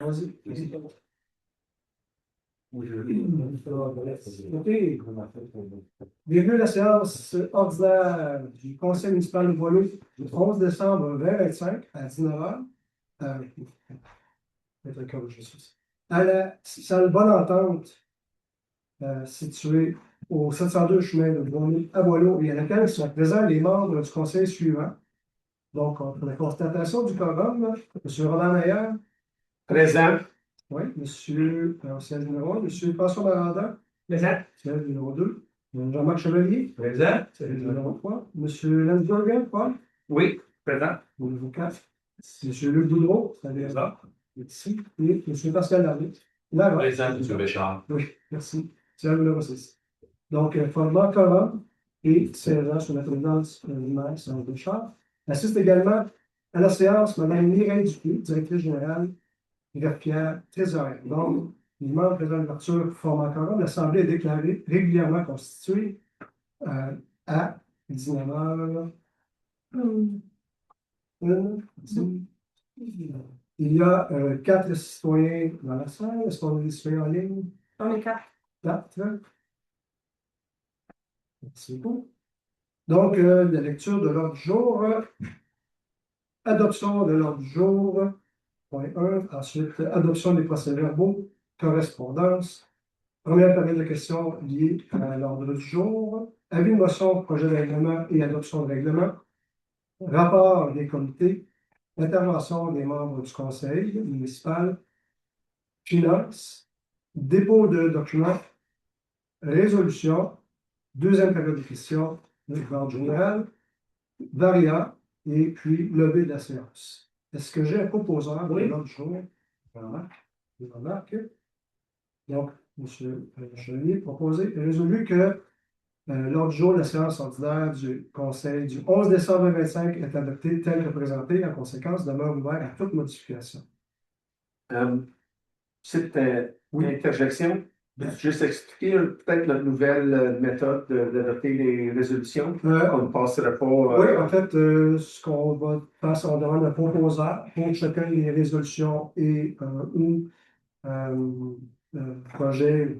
Vas-y. OK. Bienvenue à la séance ordinaire du Conseil municipal de Boileau du 11 décembre 2025 à 19h. À la salle Bonne Entente, située au 702 chemin de Boileau à Boileau, et à laquelle sont présents les membres du conseil suivants. Donc, pour la constatation du quorum, M. Roland Meyer. Présent. Oui, M. Siège numéro 1, M. François Baranda. Présent. Siège numéro 2. Jean-Marc Chevalier. Présent. Siège numéro 3. M. Lensberger, Paul. Oui, présent. Numéro 4. M. Luc Boudreau. Présent. Ici. Et M. Pascal Larry. Là, Présent, M. Béchard. Oui, merci. Siège numéro 6. Donc, formant quorum et siégeant sur la présidence du maire, Saint Béchard. Assiste également à la séance Mme Mireille Dupuis, directrice générale, Pierre trésorière. Donc, les membres présents à l'ouverture forment quorum. L'Assemblée est déclarée régulièrement constituée à 19h. Il y a 4 citoyens dans la salle. Est-ce qu'on a des citoyens en ligne? On est 4. 4. Merci beaucoup. Donc, la lecture de l'ordre du jour. Adoption de l'ordre du jour. Point 1. Ensuite, adoption des procès-verbaux. Correspondance. Première période de questions liées à l'ordre du jour. Avis de motion, projet de règlement et adoption de règlement. Rapport des comités. Intervention des membres du conseil municipal. Finances. Dépôt de documents. Résolution. Deuxième période de questions. L'ordre général. Varia. Et puis, lever de la séance. Est-ce que j'ai un proposeur de l'ordre du jour? Je remarque. Donc, M. Chevalier proposé et résolu que l'ordre du jour de la séance ordinaire du Conseil du 11 décembre 2025 est adopté tel que présenté. En conséquence, demeure ouvert à toute modification. Petite interjection. Juste expliquer peut-être notre nouvelle méthode d'adopter les résolutions. On ne passera pas. Oui, en fait, ce qu'on va faire, c'est qu'on demande un proposeur pour chacun des résolutions et ou projets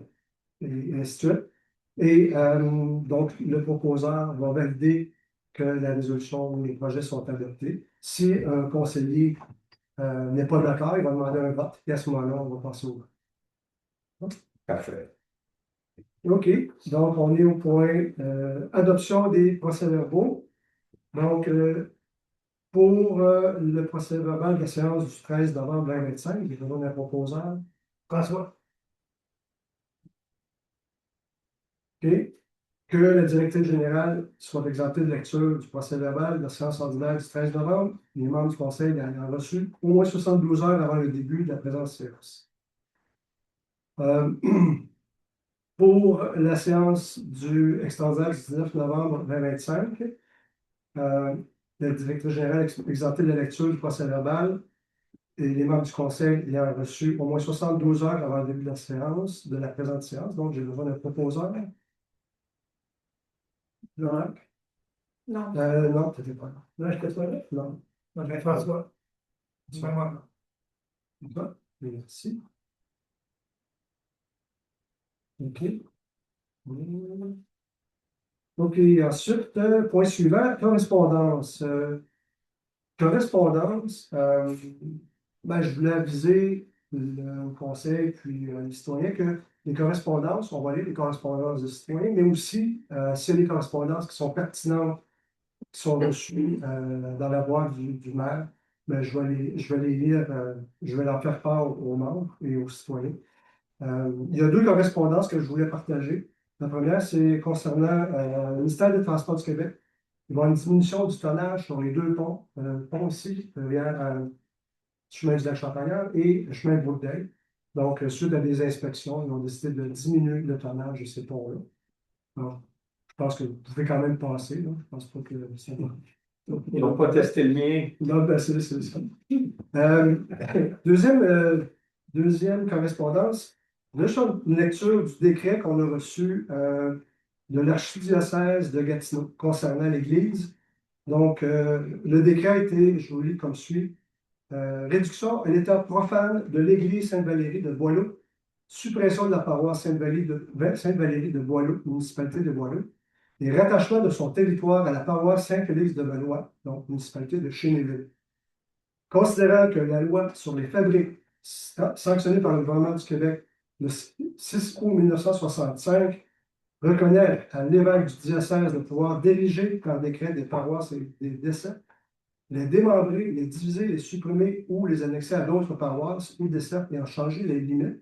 et ainsi de suite. Et donc, le proposeur va valider que la résolution ou les projets sont adoptés. Si un conseiller n'est pas d'accord, il va demander un vote. Et à ce moment-là, on va passer au vote. Parfait. OK. Donc, on est au point adoption des procès-verbaux. Donc, pour le procès-verbal de la séance du 13 novembre 2025, il y a un proposeur. François. OK. Que la directrice générale soit exemptée de lecture du procès-verbal de la séance ordinaire du 13 novembre. Les membres du conseil ayant reçu au moins 72 heures avant le début de la présente séance. Pour la séance du extraordinaire du 19 novembre 2025, la directrice générale exemptée de la lecture du procès-verbal et les membres du conseil ayant reçu au moins 72 heures avant le début de la séance, de la présente séance. Donc, j'ai besoin d'un proposeur. Jean-Marc? Non. Non, tu n'étais pas là. Non, je n'étais pas là? Non. Moi, je vais François. C'est pas moi. Bon, merci. OK. OK, ensuite, point suivant, correspondance. Correspondance, je voulais aviser le conseil puis les citoyens que les correspondances, on va lire les correspondances des citoyens, mais aussi s'il y a des correspondances qui sont pertinentes, qui sont reçues dans la boîte du maire, je vais les lire, je vais leur faire part aux membres et aux citoyens. Il y a 2 correspondances que je voulais partager. La première, c'est concernant le ministère des Transports du Québec. Il va y avoir une diminution du tonnage sur les 2 ponts. Le pont ici, vers le chemin du lac Champagnat et le chemin de Bouteille. Donc, suite à des inspections, ils ont décidé de diminuer le tonnage de ces ponts-là. Alors, je pense que vous pouvez quand même passer. Là. Je ne pense pas que c'est. Ils n'ont pas testé le mien. Non, c'est ça. Deuxième correspondance. Là, je une lecture du décret qu'on a reçu de l'archidiocèse de Gatineau concernant l'Église. Donc, le décret a été, je vous lis comme suit. réduction à l'état profane de l'église Sainte-Valérie de Boileau, suppression de la paroisse Sainte-Valérie de Boileau, municipalité de Boileau, et rattachement de son territoire à la paroisse Saint-Félix de Valois, donc municipalité de Chénéville. Considérant que la loi sur les fabriques sanctionnée par le gouvernement du Québec le 6 août 1965 reconnaît à l'évêque du diocèse de pouvoir diriger par décret des paroisses et des décès, les démembrer, les diviser, les supprimer ou les annexer à d'autres paroisses ou décès et en changer les limites.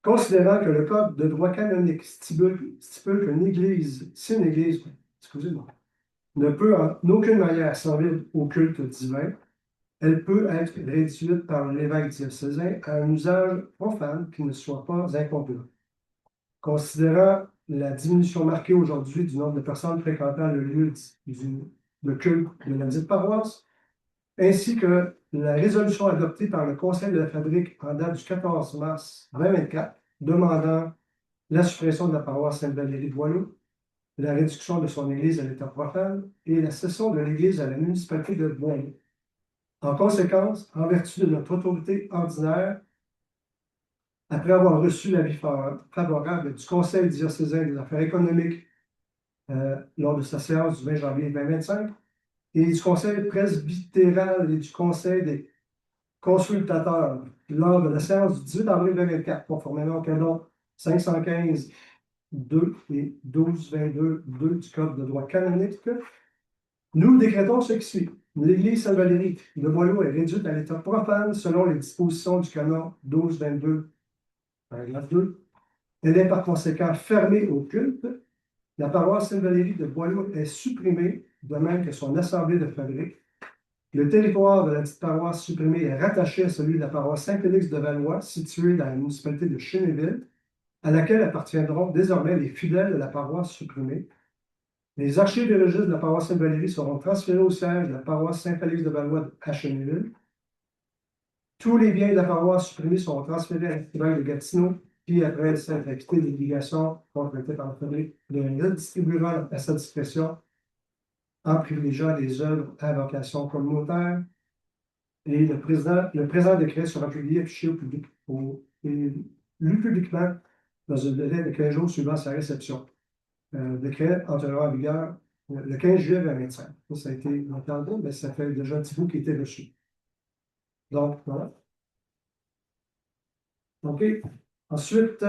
Considérant que le Code de droit canonique stipule qu'une église, si une église, excusez-moi, ne peut en aucune manière servir au culte divin, elle peut être réduite par l'évêque diocésain à un usage profane qui ne soit pas incomplet. Considérant la diminution marquée aujourd'hui du nombre de personnes fréquentant le lieu de culte de la dite paroisse, ainsi que la résolution adoptée par le Conseil de la Fabrique en date du 14 mars 2024, demandant la suppression de la paroisse Sainte-Valérie de Boileau, la réduction de son église à l'état profane et la cession de l'église à la municipalité de Boileau. En conséquence, en vertu de notre autorité ordinaire, après avoir reçu l'avis favorable du Conseil diocésain des affaires économiques lors de sa séance du 20 janvier 2025 et du Conseil presbytéral et du Conseil des consultateurs lors de la séance du 18 avril 2024, conformément au canon 515 2 et 1222 2 du Code de droit canonique, nous décrétons ce qui suit. L'église Sainte-Valérie de Boileau est réduite à l'état profane selon les dispositions du canon 1222, paragraphe 2. Elle est par conséquent fermée au culte. La paroisse Sainte-Valérie de Boileau est supprimée, de même que son assemblée de fabrique. Le territoire de la petite paroisse supprimée est rattaché à celui de la paroisse Saint-Félix de Valois, située dans la municipalité de Chénéville, à laquelle appartiendront désormais les fidèles de la paroisse supprimée. Les archives et registres de la paroisse Sainte-Valérie seront transférés au siège de la paroisse Saint-Félix de Valois à Chénéville. Tous les biens de la paroisse supprimée seront transférés à l'archivage de Gatineau, puis après s'être acquitté des obligations contractées par la fabrique, le redistribuera à sa discrétion en privilégiant des œuvres à vocation communautaire. Et le présent décret sera publié et affiché au public et lu publiquement dans un délai de 15 jours suivant sa réception. Décret entrera en vigueur le 15 juillet 2025. Ça a été entendu, mais ça fait déjà un petit bout qui était reçu. Donc, voilà. OK. Ensuite,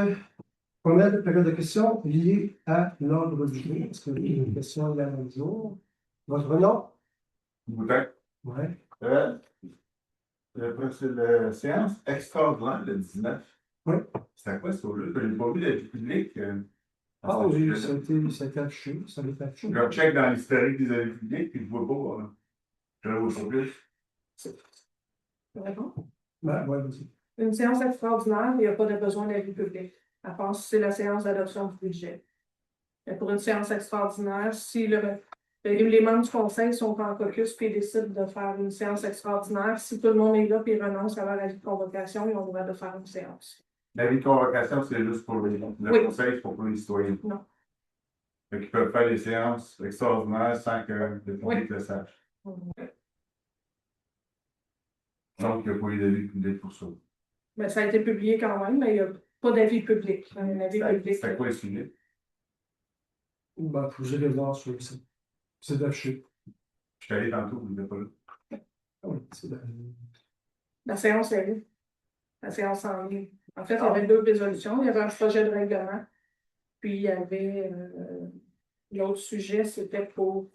première période de questions liées à l'ordre du jour. Est-ce que vous avez une question liée à l'ordre du jour? Votre nom? Boutin. Oui. C'est la séance extraordinaire, le 19. Oui. C'est quoi ça? Je n'ai pas vu d'avis public. Ah oui, ça a été affiché. Ça a été affiché. Je check dans l'historique des avis publics et je ne vois pas. Je ne vois pas plus. D'accord. Ouais, vas-y. Une séance extraordinaire, il n'y a pas de besoin d'avis public, à part si c'est la séance d'adoption du budget. Mais pour une séance extraordinaire, si les membres du conseil sont en caucus et décident de faire une séance extraordinaire, si tout le monde est là et renonce à leur avis de convocation, ils ont le droit de faire une séance. L'avis de convocation, c'est juste pour le conseil, c'est pour les citoyens. Non. Donc, ils peuvent faire des séances extraordinaires sans que le public le sache. Donc, il n'y a pas eu d'avis public pour ça. Mais ça a été publié quand même, mais il n'y a pas d'avis public. Un avis public. C'est quoi le sujet? Ben, vous allez voir sur le site. C'est affiché. Je suis allé tantôt, vous n'êtes pas là. Ah oui, c'est là. La séance est là. La séance en ligne. En fait, il y avait deux résolutions. Il y avait un projet de règlement. Puis, il y avait l'autre sujet, c'était pour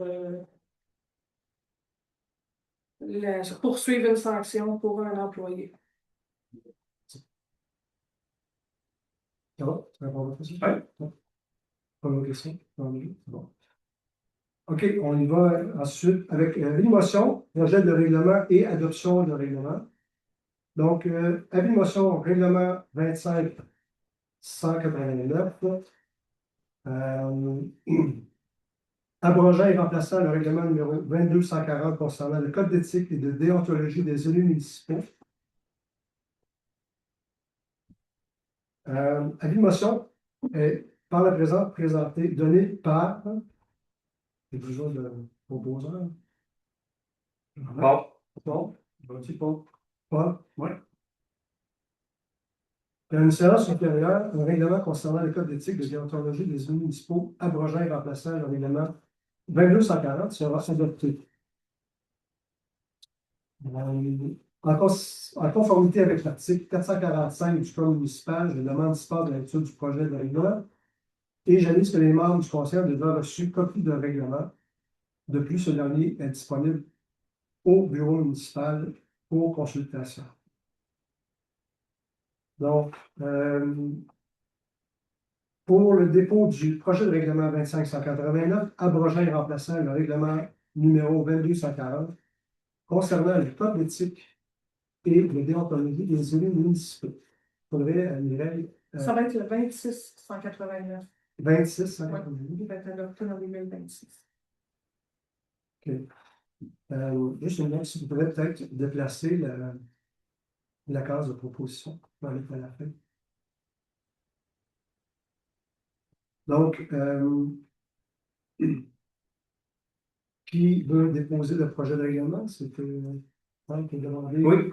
poursuivre une sanction pour un employé. Ça va? Tu réponds à votre question? Oui. Pas de question? Bon. OK, on y va ensuite avec l'émotion, projet de règlement et adoption de règlement. Donc, avis de motion, règlement 25-189, abrogeant et remplaçant le règlement numéro 22-140 concernant le code d'éthique et de déontologie des élus municipaux. Avis de motion est par la présente présenté, donné par. C'est toujours le proposeur. Bon. Bon. Je dis pas. Pas, ouais. Il y a une séance supérieure, un règlement concernant le code d'éthique de déontologie des élus municipaux abrogeant et remplaçant le règlement 2240 sera adopté. En conformité avec l'article 445 du Code municipal, je demande dispose de la lecture du projet de règlement et j'annonce que les membres du conseil ont déjà reçu copie de règlement. De plus, ce dernier est disponible au bureau municipal pour consultation. Donc, pour le dépôt du projet de règlement 25189, abrogeant et remplaçant le règlement numéro 2240 concernant le code d'éthique et de déontologie des élus municipaux. Il faudrait une règle. Ça va être le 26-189. 26-189. Il va être adopté en 2026. OK. Juste une note, si vous pourrez peut-être déplacer la case de proposition dans à la fin. Donc, qui veut déposer le projet de règlement? C'était Paul qui a demandé. Oui.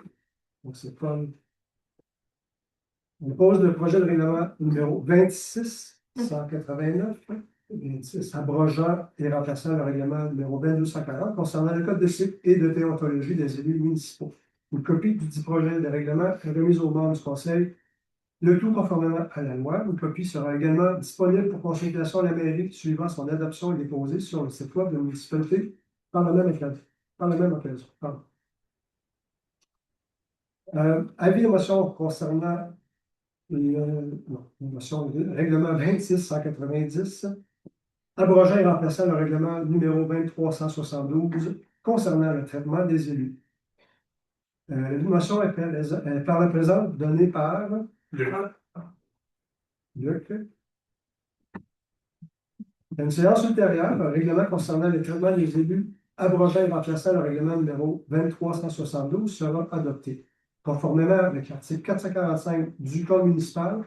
Donc, c'est Paul. On dépose le projet de règlement numéro 26-189, 26, abrogeant et remplaçant le règlement numéro 2240 concernant le code d'éthique et de déontologie des élus municipaux. Une copie du dit projet de règlement est remise aux membres du Conseil, le tout conformément à la loi. Une copie sera également disponible pour consultation à la mairie suivant son adoption et déposée sur le site web de la municipalité par la même occasion. Pardon. Avis et motion concernant le règlement 26-190, abrogeant et remplaçant le règlement numéro 2372 concernant le traitement des élus. La motion est par la présente donnée par Luc. Une séance ultérieure, un règlement concernant le traitement des élus, abrogeant et remplaçant le règlement numéro 2372 sera adopté. Conformément avec l'article 445 du Code municipal,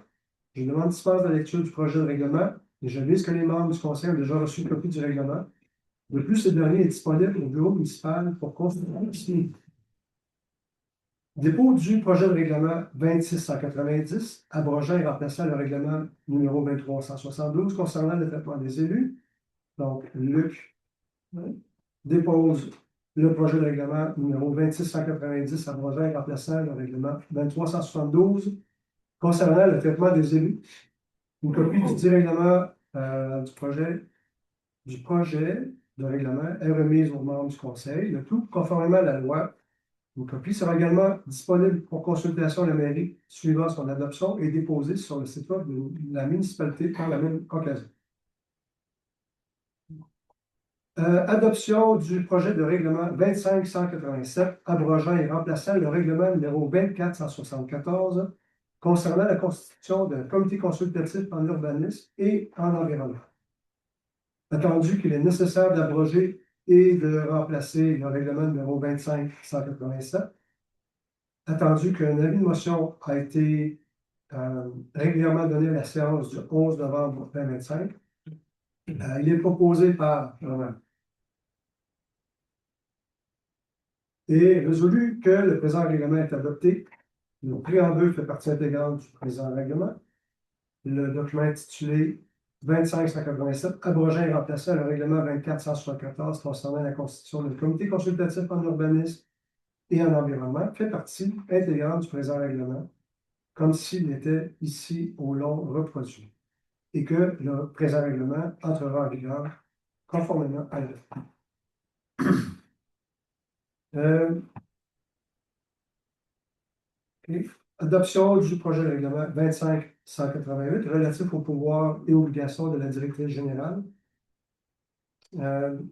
je demande dispense de la lecture du projet de règlement et je vise que les membres du Conseil ont déjà reçu une copie du règlement. De plus, ce dernier est disponible au bureau municipal pour consultation. Dépôt du projet de règlement 26-190, abrogeant et remplaçant le règlement numéro 2372 concernant le traitement des élus. Donc, Luc dépose le projet de règlement numéro 26-190, abrogeant et remplaçant le règlement 2372 concernant le traitement des élus. Une copie du règlement du projet de règlement est remise aux membres du Conseil, le tout conformément à la loi. Une copie sera également disponible pour consultation à la mairie suivant son adoption et déposée sur le site web de la municipalité par la même occasion. Adoption du projet de règlement 25-187, abrogeant et remplaçant le règlement numéro 24-174 concernant la constitution d'un comité consultatif en urbanisme et en environnement. Attendu qu'il est nécessaire d'abroger et de remplacer le règlement numéro 25-187, attendu qu'un avis de motion a été régulièrement donné à la séance du 11 novembre 2025, il est proposé par Jean-Marc et résolu que le présent règlement est adopté. Le préambule fait partie intégrante du présent règlement. Le document intitulé 25-187, abrogeant et remplaçant le règlement 24-174 concernant la constitution du comité consultatif en urbanisme et en environnement, fait partie intégrante du présent règlement, comme s'il était ici au long reproduit, et que le présent règlement entrera en vigueur conformément à la adoption du projet de règlement 25-188 relatif aux pouvoirs et obligations de la directrice générale.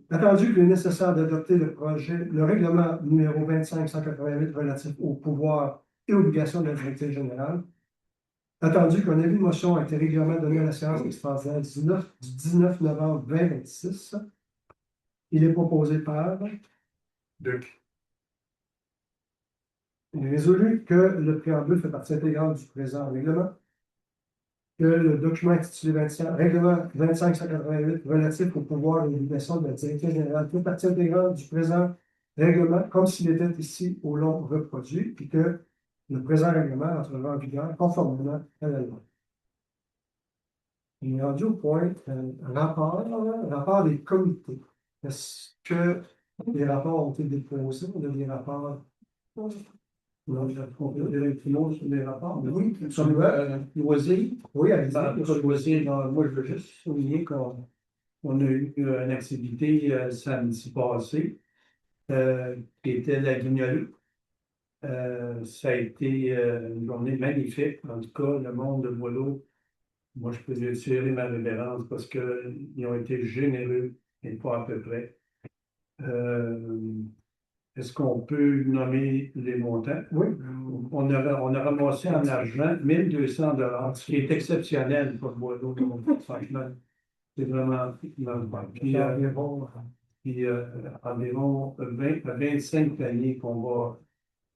Attendu qu'il est nécessaire d'adopter le règlement numéro 25-188 relatif aux pouvoirs et obligations de la directrice générale. Attendu qu'un avis de motion a été régulièrement donné à la séance extraordinaire du 19 novembre 2026, il est proposé par Luc. Il est résolu que le préambule fait partie intégrante du présent règlement, que le document intitulé règlement 25-188 relatif au pouvoir et obligations de la directrice générale fait partie intégrante du présent règlement comme s'il était ici au long reproduit, puis que le présent règlement entrera en vigueur conformément à la loi. On est rendu au point rapport des comités. Est-ce que les rapports ont été déposés? On a des rapports. On a des mots sur les rapports. Oui, comme Loisir. Oui, allez-y. Loisir, moi, je veux juste souligner qu'on a eu une activité samedi passé qui était la Guignolée. Ça a été une journée magnifique. En tout cas, le monde de Boileau, moi, je peux lui tirer ma révérence parce qu'ils ont été généreux et pas à peu près. Est-ce qu'on peut nommer les montants? Oui. On a ramassé en argent 1200 $, ce qui est exceptionnel pour Boileau. Franchement, c'est vraiment. Puis, environ 20 à 25 paniers qu'on va.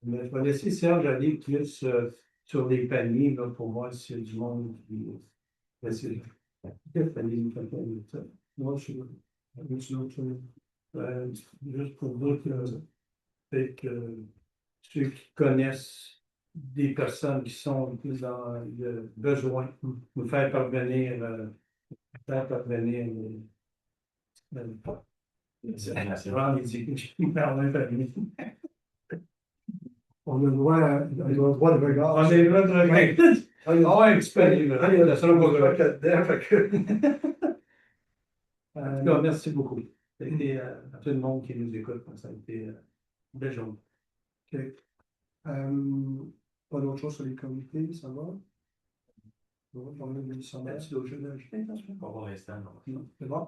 Mais je vais laisser Serge aller plus sur les paniers là, pour voir s'il y a du monde qui. Quel panier ça? Moi, je suis juste pour dire que peut-être que ceux qui connaissent des personnes qui sont dans le besoin, nous faire parvenir. C'est vraiment ridicule. On a le droit de regard. On a le droit de regard. Ah ouais, tu peux aller. La seule fois que je regarde dedans, En tout cas, merci beaucoup. Ça a été à tout le monde qui nous écoute. Ça a été une belle journée. OK. Pas d'autre chose sur les comités, ça va? On a des sommaires. C'est d'autres choses à ajouter? Pas pour l'instant, non. C'est bon.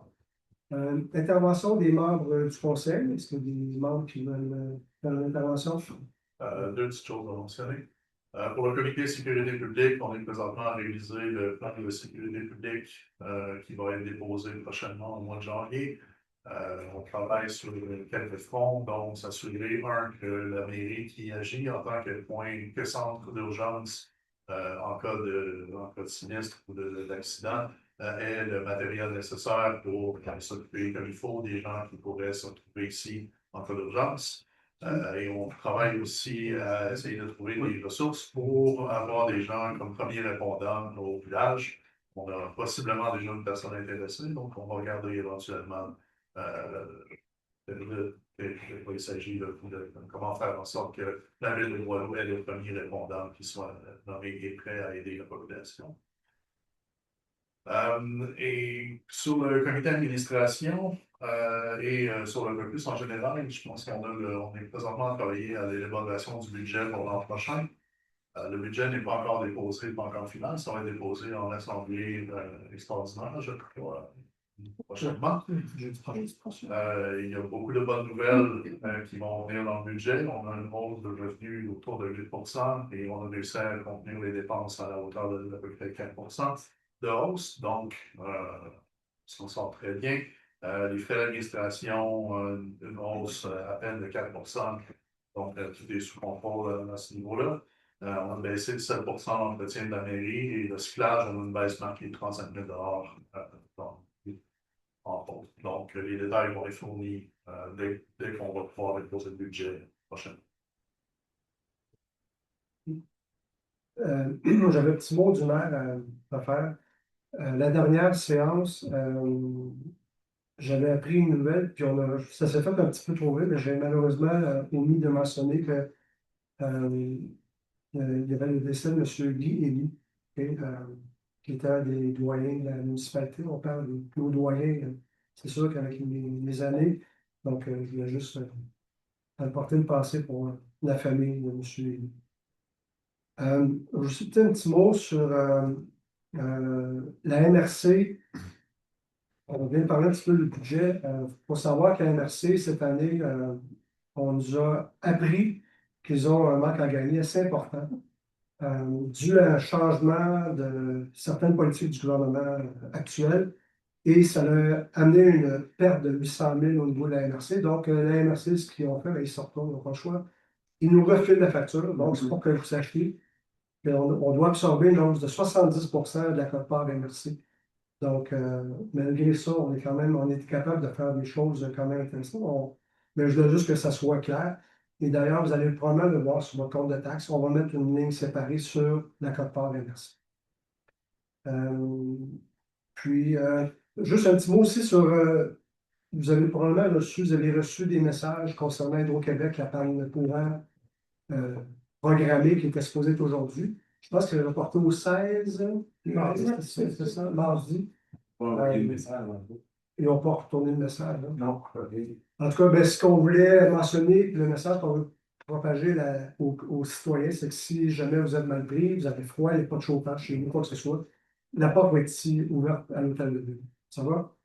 Intervention des membres du conseil. Est-ce qu'il y a des membres qui veulent faire une intervention? Deux petites choses à mentionner. Pour le comité de sécurité publique, on est présentement à réviser le plan de sécurité publique qui va être déposé prochainement au mois de janvier. On travaille sur quelques fronts, dont s'assurer, que la mairie qui agit en tant que centre d'urgence en cas de sinistre ou d'accident ait le matériel nécessaire pour s'occuper comme il faut des gens qui pourraient se retrouver ici en cas d'urgence. Et on travaille aussi à essayer de trouver des ressources pour avoir des gens comme premiers répondants au village. On a possiblement déjà une personne intéressée, donc on va regarder éventuellement il s'agit de comment faire en sorte que la ville de Boileau ait le premier répondant qui soit nommé et prêt à aider la population. Et sur le comité d'administration et sur le caucus en général, je pense qu'on est présentement à travailler à l'élaboration du budget pour l'an prochain. Le budget n'est pas encore déposé, pas encore final, ça va être déposé en assemblée extraordinaire, je crois, prochainement. Il y a beaucoup de bonnes nouvelles qui vont venir dans le budget. On a une hausse de revenus autour de 8% et on a réussi à contenir les dépenses à la hauteur de à peu près 4% de hausse. Donc, ça sort très bien. Les frais d'administration, une hausse à peine de 4%. Donc, tout est sous contrôle à ce niveau-là. On a baissé de 7% l'entretien de la mairie et le cyclage, on a une baisse marquée de 35 000 en pause. Donc, les détails vont être fournis dès qu'on va pouvoir déposer le budget prochainement. J'avais un petit mot du maire à faire. La dernière séance, j'avais appris une nouvelle, puis ça s'est fait un petit peu trop vite, mais j'ai malheureusement omis de mentionner que il y avait le décès de M. Guy Élie, qui était un des doyens de la municipalité. On parle de nos doyens, c'est sûr qu'avec les années, donc je voulais juste apporter une pensée pour la famille de M. Élie. Je vais citer un petit mot sur la MRC. On vient de parler un petit peu du budget. Il faut savoir qu'à la MRC, cette année, on nous a appris qu'ils ont un manque à gagner assez important, dû à un changement de certaines politiques du gouvernement actuel. Et ça a amené une perte de 800 000 au niveau de la MRC. Donc, la MRC, ce qu'ils ont fait, ils sortent, ils n'ont pas le choix. Ils nous refilent la facture. Donc, c'est pour que vous sachiez qu'on doit absorber une hausse de 70% de la quote-part MRC. Donc, malgré ça, on est capable de faire des choses quand même intéressantes. Mais je veux juste que ça soit clair. Et d'ailleurs, vous allez probablement le voir sur votre compte de taxes. On va mettre une ligne séparée sur la quote-part inversée. Puis, juste un petit mot aussi sur. Vous avez probablement reçu des messages concernant Hydro-Québec, la panne courant programmée qui était supposée être aujourd'hui. Je pense qu'elle est reportée au 16. C'est ça, mardi. Ils n'ont pas retourné le message. Hein? Non. En tout cas, ben, ce qu'on voulait mentionner, le message qu'on veut propager aux citoyens, c'est que si jamais vous êtes mal pris, vous avez froid, il n'y a pas de chauffage chez vous, quoi que ce soit, la porte va être ici ouverte à l'hôtel de ville. Ça va?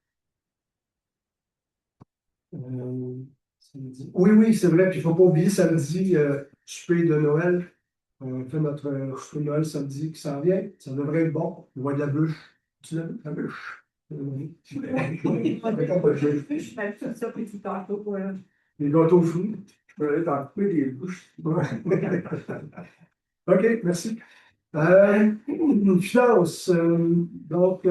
Samedi. Oui, oui, c'est vrai. Puis il ne faut pas oublier samedi, souper de Noël. On fait notre souper de Noël samedi qui s'en vient. Ça devrait être bon. Il va y avoir de la bûche. Tu l'aimes, la bûche? Je fais ça petit tantôt. Les gâteaux fruits. Je peux aller t'en couper des bouches. OK, merci. Finance. Donc,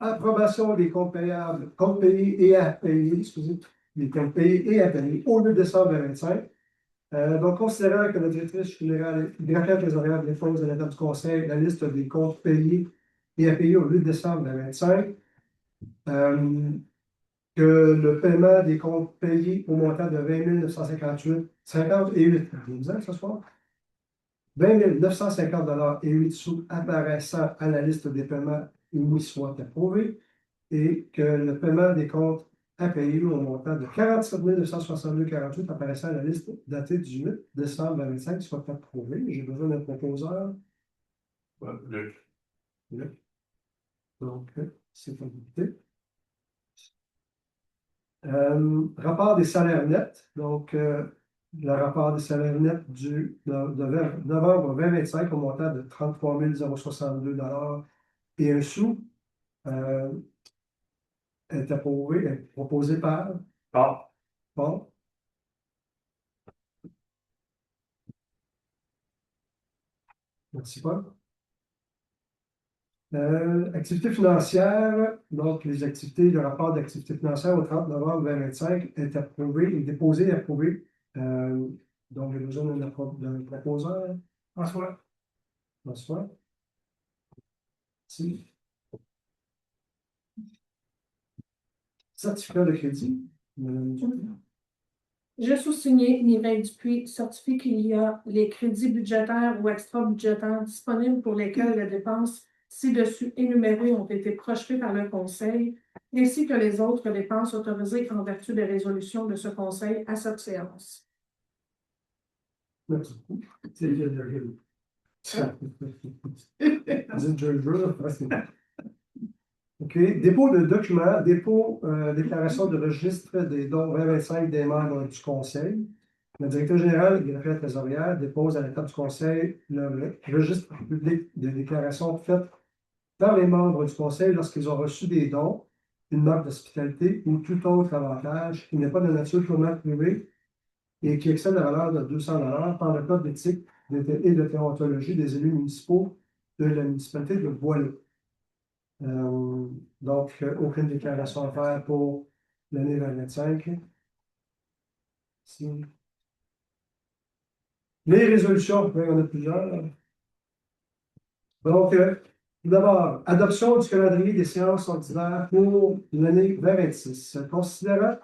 approbation des comptes payables, comptes payés et à payer, excusez, les comptes payés et à payer au 2 décembre 2025. Donc, considérant que la directrice générale, directeur trésorière dépose à l'état du conseil la liste des comptes payés et à payer au 8 décembre 2025, que le paiement des comptes payés au montant de 20 958, 50 et 8, ce soir, 20 950 et 8 sous apparaissant à la liste des paiements où ils soient approuvés et que le paiement des comptes à payer au montant de 47 262,48 apparaissant à la liste datée du 8 décembre 2025 soit approuvé. J'ai besoin d'un proposeur. Luc. Donc, c'est validé. Rapport des salaires nets. Donc, le rapport des salaires nets de novembre 2025 au montant de 33 062 et un sou est approuvé, est proposé par Paul. Merci Paul. Activités financières, donc les activités, le rapport d'activité financière au 30 novembre 2025 est approuvé, est déposé et approuvé. Donc, j'ai besoin d'un proposeur. François. François. Si. Certificat de crédit. Je sous-signé Mireille Dupuis certifie qu'il y a les crédits budgétaires ou extra-budgétaires disponibles pour lesquels les dépenses ci-dessus énumérées ont été projetées par le Conseil, ainsi que les autres dépenses autorisées en vertu des résolutions de ce Conseil à cette séance. Merci. C'est bien de OK. Dépôt de documents, déclaration de registre des dons 2025 des membres du Conseil. Le directeur général et la trésorière dépose à l'étape du Conseil le registre public des déclarations faites par les membres du Conseil lorsqu'ils ont reçu des dons, une marque d'hospitalité ou tout autre avantage qui n'est pas de nature purement privée et qui excède la valeur de 200 par le code d'éthique et de déontologie des élus municipaux de la municipalité de Boileau. Donc, aucune déclaration à faire pour l'année 2025. Les résolutions, il y en a plusieurs. Donc, tout d'abord, adoption du calendrier des séances ordinaires pour l'année 2026. Considérant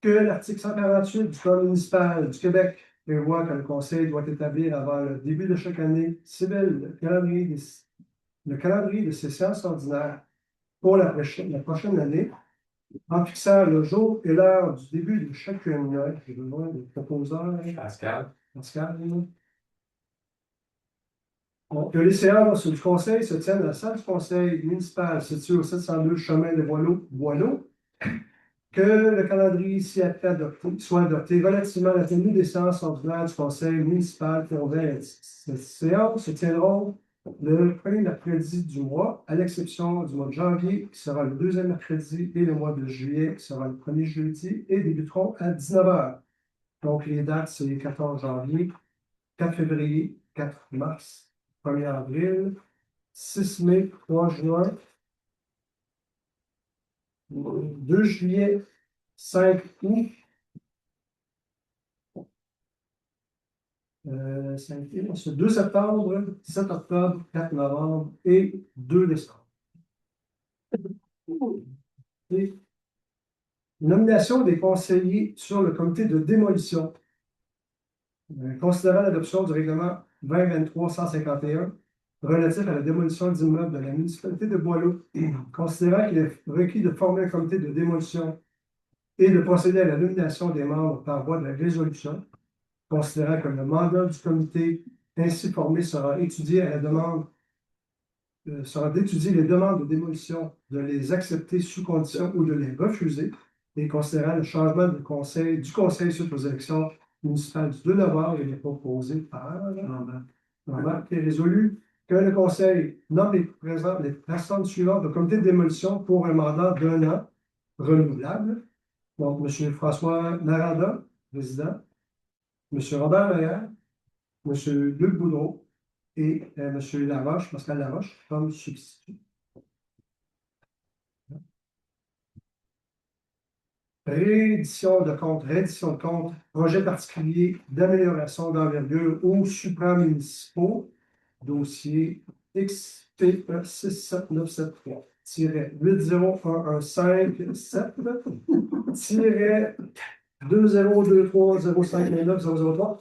que l'article 148 du Code municipal du Québec prévoit que le Conseil doit établir avant le début de chaque année civile le calendrier de ces séances ordinaires pour la prochaine année, en fixant le jour et l'heure du début de chacune. J'ai besoin de proposeurs. Pascal. Donc, les séances du Conseil se tiennent à la salle du Conseil municipal située au 702 chemin de Boileau. Que le calendrier ici adopté soit adopté relativement à la tenue des séances ordinaires du Conseil municipal pour 2026. Ces séances se tiendront le premier mercredi du mois, à l'exception du mois de janvier, qui sera le deuxième mercredi, et le mois de juillet, qui sera le premier jeudi, et débuteront à 19 h. Donc, les dates, c'est 14 janvier, 4 février, 4 mars, 1er avril, 6 mai, 3 juin, 2 juillet, 5 août Ça a été ce 2 septembre, 17 octobre, 4 novembre et 2 décembre. Et nomination des conseillers sur le comité de démolition. Considérant l'adoption du règlement 2023-151 relatif à la démolition d'immeubles de la municipalité de Boileau, considérant qu'il est requis de former un comité de démolition et de procéder à la nomination des membres par voie de la résolution, considérant que le mandat du comité ainsi formé sera étudié à la demande sera d'étudier les demandes de démolition, de les accepter sous condition ou de les refuser, et considérant le changement du conseil suite aux élections municipales du 2 novembre, il est proposé par Normand qui est résolu que le conseil nomme les personnes suivantes au comité de démolition pour un mandat d'1 an renouvelable. Donc, M. François Narada, président, M. Robert Maillard, M. Luc Boudreau, et M. Laroche, Pascal Laroche, comme substitut. Réédition de compte, projet particulier d'amélioration d'envergure aux supramunicipaux, dossier XPE 67973-801-5-2023-059-003.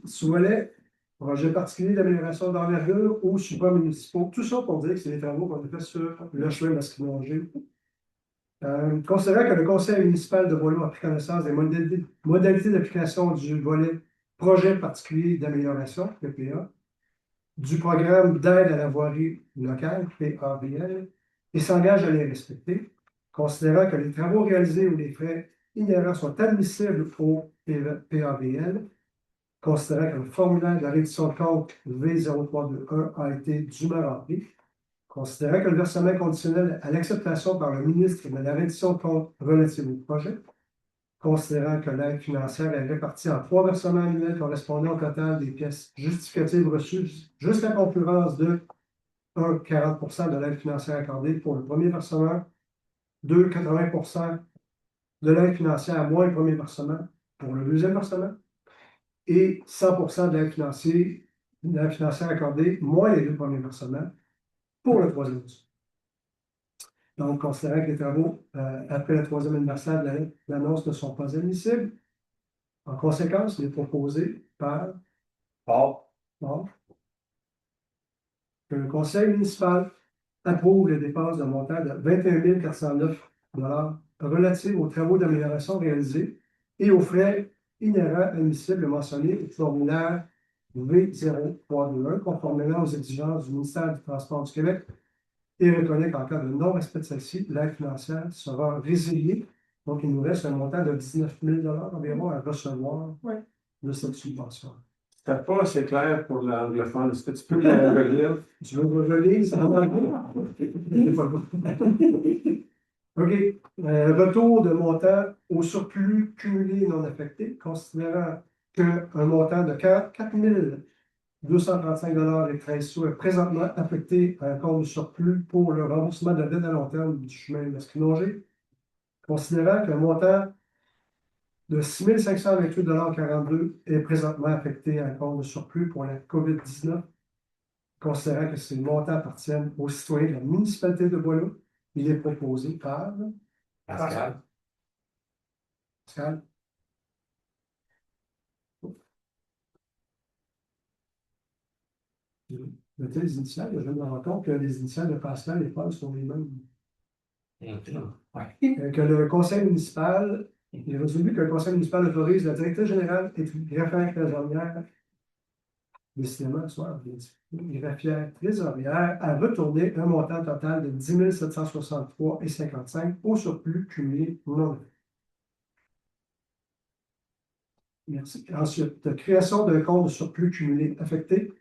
Sous-volet, projet particulier d'amélioration d'envergure aux supramunicipaux. Tout ça pour dire que c'est les travaux qu'on a fait sur le chemin Masquinongé. Considérant que le conseil municipal de Boileau a pris connaissance des modalités d'application du volet projet particulier d'amélioration, PPA, du programme d'aide à la voirie locale, PAVL, et s'engage à les respecter, considérant que les travaux réalisés ou les frais inhérents sont admissibles au PAVL, considérant que le formulaire de la reddition de compte V0321 a été dûment rempli, considérant que le versement conditionnel à l'acceptation par le ministre de la reddition de compte relative au projet, considérant que l'aide financière est répartie en 3 versements annuels correspondant au total des pièces justificatives reçues jusqu'à concurrence de 1, 40 de l'aide financière accordée pour le premier versement, 2, 80 de l'aide financière moins le premier versement pour le deuxième versement, et 100 de l'aide financière accordée moins les 2 premiers versements pour le troisième versement. Donc, considérant que les travaux après le 3e anniversaire de l'annonce ne sont pas admissibles, en conséquence, il est proposé par que le conseil municipal approuve les dépenses de montant de 21 409 relatives aux travaux d'amélioration réalisés et aux frais inhérents admissibles mentionnés au formulaire V0321, conformément aux exigences du ministère du Transport du Québec, et reconnaît qu'en cas de non-respect de celle-ci, l'aide financière sera résiliée. Donc, il nous reste un montant de 19 000 environ à recevoir de cette subvention. C'était pas assez clair pour l'anglophone. Est-ce que tu peux le relire? Tu veux que je relise en anglais? OK. Retour de montant au surplus cumulé non affecté, considérant qu'un montant de 4 235 et 13 sous est présentement affecté à un compte de surplus pour le remboursement de la dette à long terme du chemin Masquinongé, considérant qu'un montant de 6 528,42 est présentement affecté à un compte de surplus pour la COVID-19, considérant que ces montants appartiennent aux citoyens de la municipalité de Boileau. Il est proposé par Pascal. Pascal. Notez les initiales, je me rends compte que les initiales de Pascal et Paul sont les mêmes. Que le conseil municipal, il est résolu que le conseil municipal autorise la directrice générale et greffière trésorière, décidément, soit greffière trésorière, à retourner un montant total de 10 763,55 au surplus cumulé non affecté. Merci. Ensuite, création d'un compte de surplus cumulé affecté.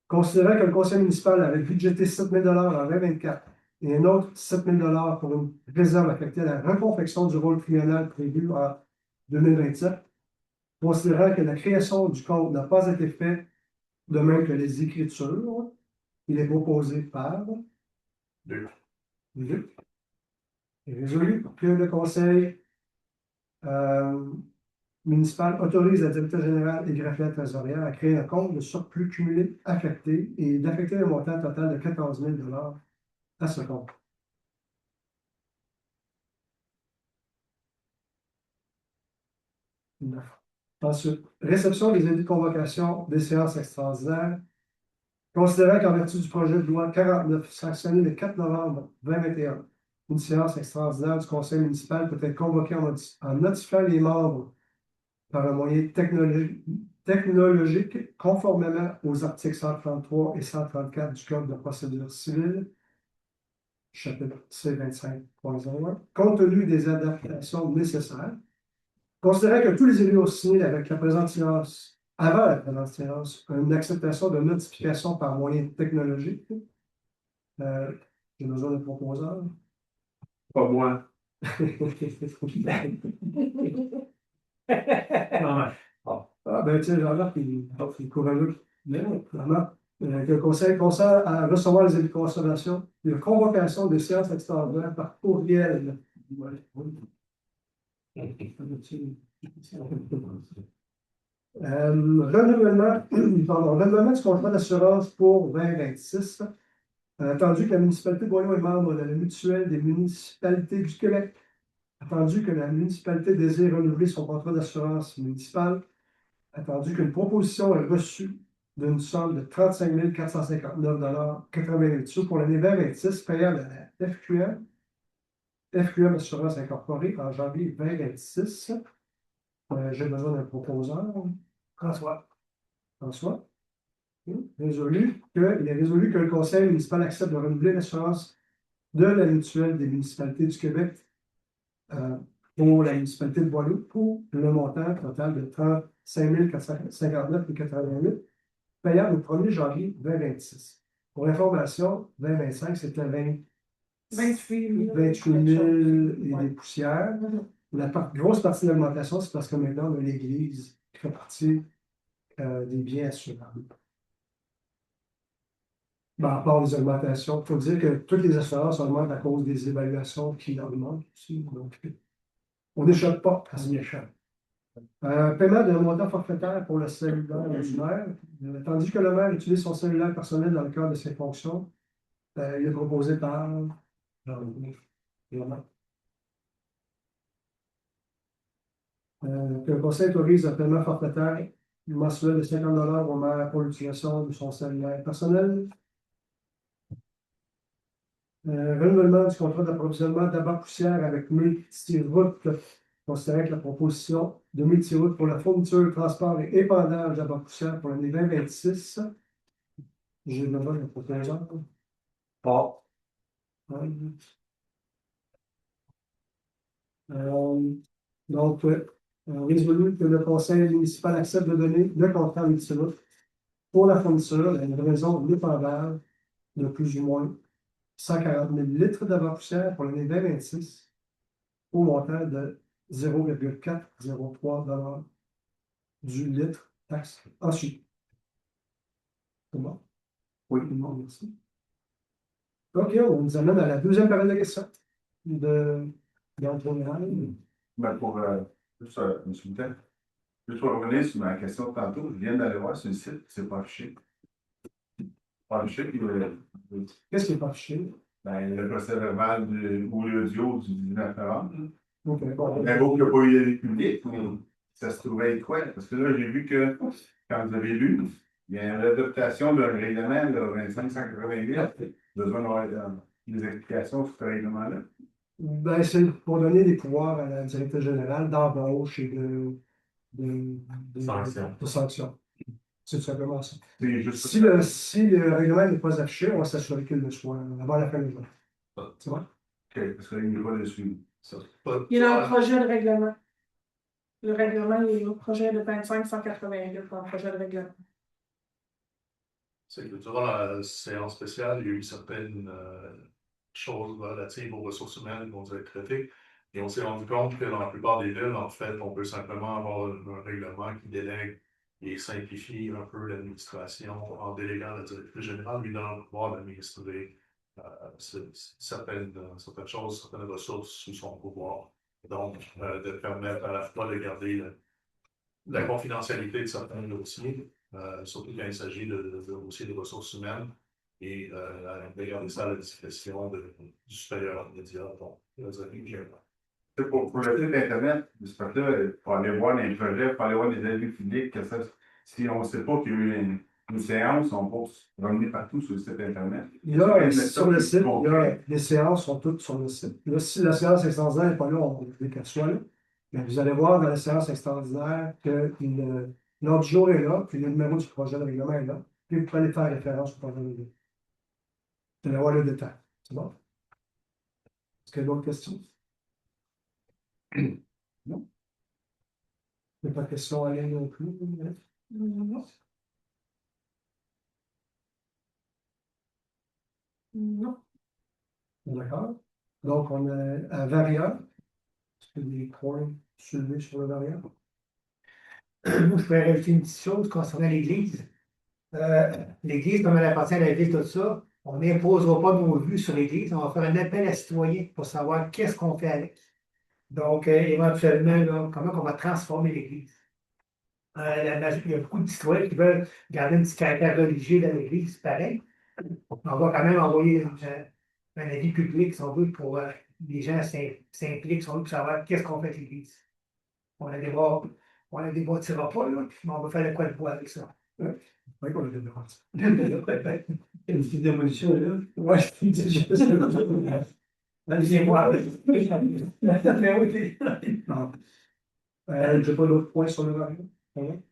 Considérant que le conseil municipal avait budgété 7 000 en 2024 et un autre 7 000 pour une réserve affectée à la reconfection du rôle triennal prévu en 2027, considérant que la création du compte n'a pas été faite de même que les écritures, il est proposé par Luc. Il est résolu que le conseil municipal autorise le directeur général et greffier trésorière à créer un compte de surplus cumulé affecté et d'affecter un montant total de 14 000 à ce compte. Ensuite, réception des avis de convocation des séances extraordinaires. Considérant qu'en vertu du projet de loi 49, sanctionné le 4 novembre 2021, une séance extraordinaire du conseil municipal peut être convoquée en notifiant les membres par un moyen technologique conformément aux articles 133 et 134 du Code de procédure civile, chapitre C25.01, compte tenu des adaptations nécessaires. Considérant que tous les élus ont signé avec la présente séance, avant la présente séance, une acceptation de notification par moyen technologique, j'ai besoin de proposeurs. Pas moi. Ah, ben, tiens, Jean-Marc, il est courageux. Mais non, vraiment. Que le conseil consent à recevoir les avis de consommation et de convocation des séances extraordinaires par courriel. Renouvellement, pardon, renouvellement du contrat d'assurance pour 2026. Attendu que la municipalité de Boyon est membre de la mutuelle des municipalités du Québec. Attendu que la municipalité désire renouveler son contrat d'assurance municipale. Attendu qu'une proposition est reçue d'une somme de 35 459,88 sous pour l'année 2026 payable à la FQM Assurance Incorporée en janvier 2026. J'ai besoin d'un proposeur. François. François. Il est résolu que le conseil municipal accepte de renouveler l'assurance de la mutuelle des municipalités du Québec pour la municipalité de Boileau pour le montant total de 35 459,88 payable au 1er janvier 2026. Pour information, 2025, c'était 28 000 et des poussières. La grosse partie de l'augmentation, c'est parce que maintenant, on a l'Église qui fait partie des biens assurables. Ben, à part les augmentations, il faut dire que toutes les assurances augmentent à cause des évaluations qui augmentent aussi. Donc, on n'échappe pas à ce méchant. Paiement d'un montant forfaitaire pour le cellulaire du maire. Tandis que le maire utilise son cellulaire personnel dans le cadre de ses fonctions, il est proposé par que le conseil autorise un paiement forfaitaire mensuel de 50 au maire pour l'utilisation de son cellulaire personnel. Renouvellement du contrat d'approvisionnement d'abat-poussière avec Multiroute, considérant que la proposition de Multiroute pour la fourniture, transport et épandage d'abat-poussière pour l'année 2026. J'ai besoin de proposeur. Pas. Donc, résolu que le conseil municipal accepte de donner le contrat à Multiroute pour la fourniture et une raison d'épandage de plus ou moins 140 000 litres d'abat-poussière pour l'année 2026 au montant de 0,403 du litre taxe ensuite. C'est bon? Oui. Non, merci. OK, on nous amène à la deuxième période de questions d'Antoine. Ben pour juste, M. Boutin, juste pour revenir sur ma question de tantôt, je viens d'aller voir sur le site, c'est pas affiché. Pas affiché, puis Qu'est-ce qui n'est pas affiché? ben, le procès verbal ou l'audio du 19 novembre. OK, bon. Un groupe qui n'a pas eu les publics, mais ça se trouvait être quoi? Parce que là, j'ai vu que, quand vous avez lu, il y a une adaptation d'un règlement de 2588. Besoin d'avoir des explications sur ce règlement-là. Ben, c'est pour donner des pouvoirs à la directrice générale d'embauche et de sanction. C'est tout simplement ça. C'est juste Si le règlement n'est pas affiché, on va s'assurer qu'il le soit avant la fin du mois. Tu vois? OK, parce qu'il n'est pas dessus. Il est dans le projet de règlement. Le règlement, il est au projet de 25-188 dans le projet de règlement. C'est que durant la séance spéciale, il y a eu certaines choses relatives aux ressources humaines qui vont être traitées. Et on s'est rendu compte que dans la plupart des villes, en fait, on peut simplement avoir un règlement qui délègue et simplifie un peu l'administration en déléguant la directrice générale, lui donnant le pouvoir d'administrer certaines choses, certaines ressources sous son pouvoir. Donc, de permettre à la fois de garder la confidentialité de certains dossiers, surtout quand il s'agit de dossiers de ressources humaines, et de garder ça à la discrétion du supérieur immédiat. Donc, Pour le site Internet, de ce fait-là, pour aller voir les projets, pour aller voir les avis publics, que ça, si on ne sait pas qu'il y a eu une séance, on peut se promener partout sur le site Internet. Il y a sur le site, les séances sont toutes sur le site. Là, si la séance extraordinaire n'est pas là, on veut qu'elle soit là. Mais vous allez voir dans la séance extraordinaire que l'ordre du jour est là, puis le numéro du projet de règlement est là. Puis vous pouvez faire référence au projet de règlement. Vous allez voir le détail. C'est bon? Est-ce qu'il y a d'autres questions? Non? Il n'y a pas de questions à ligne non plus? Non. Non. D'accord. Donc, on a un variant. Est-ce qu'il y a des points soulevés sur le variant? Moi, je pourrais rajouter une petite chose concernant l'Église. L'Église, comme elle appartient à la ville, tout ça, on n'imposera pas nos vues sur l'Église. On va faire un appel à citoyens pour savoir qu'est-ce qu'on fait avec. Donc, éventuellement, là, comment on va transformer l'Église. Il y a beaucoup de citoyens qui veulent garder un petit caractère religieux dans l'Église, pareil. On va quand même envoyer un avis public, si on veut, pour les gens s'impliquent, si on veut, pour savoir qu'est-ce qu'on fait avec l'Église. On a des bras tirera pas, là, mais on va faire le quoi de bois avec ça. Oui, on a des dépenses. Une petite démolition, là. Ouais, c'est juste. Excusez-moi. Mais oui. Non. J'ai pas d'autres points sur le variant. Non.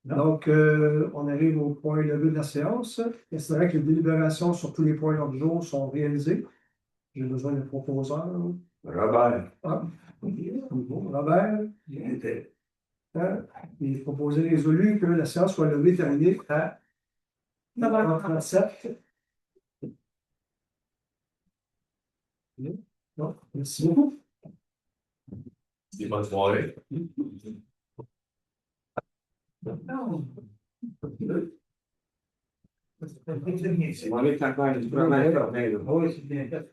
Donc, on arrive au point levé de la séance. Et c'est vrai que les délibérations sur tous les points de l'ordre du jour sont réalisées. J'ai besoin de proposeurs. Robert. Ah, Robert. Hein? Il est proposé résolu que la séance soit levée terminée à 9h37. Non, merci beaucoup. Bonne soirée. On est encore une première journée, là. Oui, c'est bien fait.